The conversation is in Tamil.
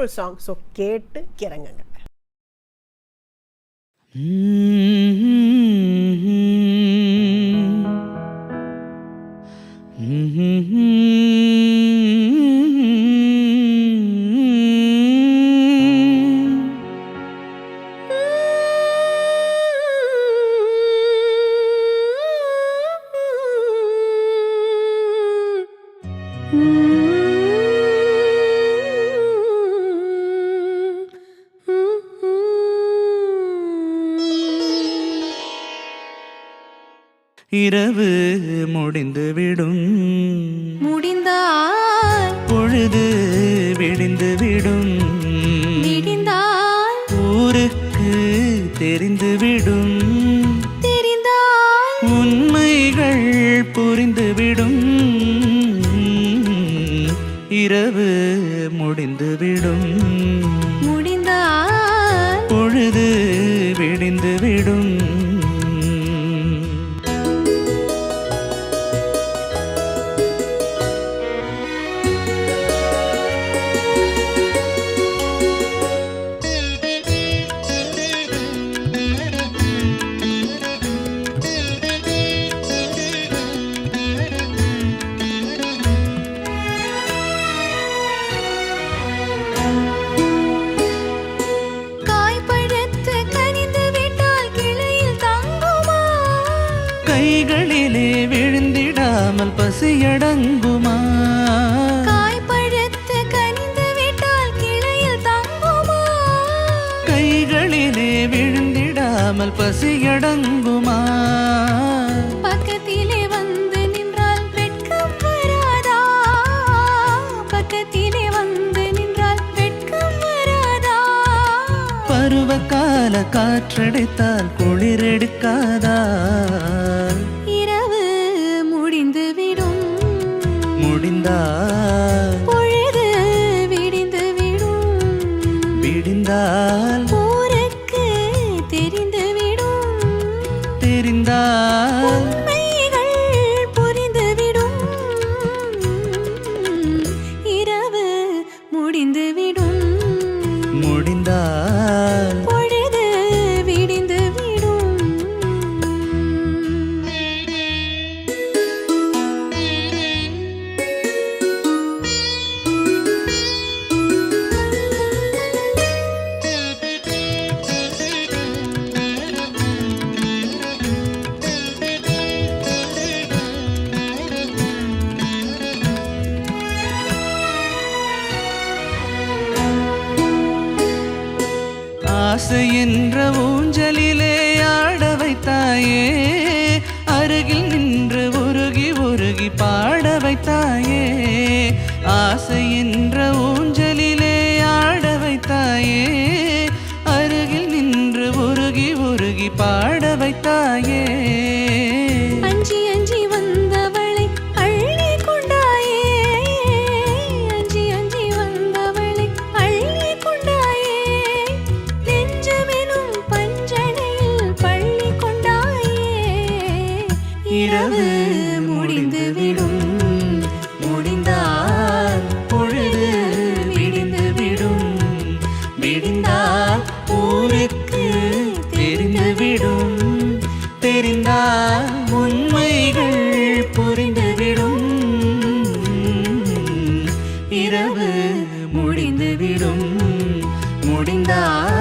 Beautiful song. ஸோ கேட்டு கிறங்குங்க. இரவு முடிந்துவிடும், முடிந்தால் பொழுது விடிந்துவிடும், விடிந்தால் ஊருக்கு தெரிந்துவிடும், தெரிந்தால் உண்மைகள் புரிந்துவிடும். இரவு முடிந்துவிடும், முடிந்தால் பொழுது விடிந்துவிடும். கைகளிலே விழுந்திடாமல் பசியடங்குமா? காய்பழுத்து கனிந்து விட்டால் கிளையில் தங்குமா? கைகளிலே விழுந்திடாமல் பசியடங்குமா? பக்கத்திலே வந்து நின்றால் வெட்கம் வராதா? பக்கத்திலே வந்து நின்றால் வெட்கம் வராதா? பருவகால காற்றடைத்தால் குளிரெடுக்காதா? இரவு முடிந்துவிடும், முடிந்தால் பொழுது விடிந்துவிடும், விடிந்தால் ஊருக்கு தெரிந்துவிடும், தெரிந்தால் உண்மைகள் புரிந்துவிடும். இரவு முடிந்துவிடும், முடிந்தால் பொழுது விடிந்துவிடும். ஆசை என்ற ஊஞ்சலிலே ஆட வைத்தாயே, அருகில் நின்று உருகி உருகி பாட வைத்தாயே. ஆசை என்ற ஊஞ்சலிலே ஆட வைத்தாயே, அருகில் நின்று உருகி உருகி பாட வைத்தாயே. அஞ்சி அஞ்சி வந்தவளை அள்ளி கொண்டாயே, அஞ்சி அஞ்சி வந்தவளை அள்ளி கொண்டாயே. நெஞ்சமெனும் பஞ்சனையில் பள்ளி கொண்டாயே. இரவு முடிந்துவிடும், முடிந்தால் பொழுது விடிந்துவிடும், விடிந்தால் ஊருக்கு தெரிந்துவிடும், தெரிந்தால் உண்மைகள் புரிந்துவிடும். இரவு முடிந்துவிடும், முடிந்தால்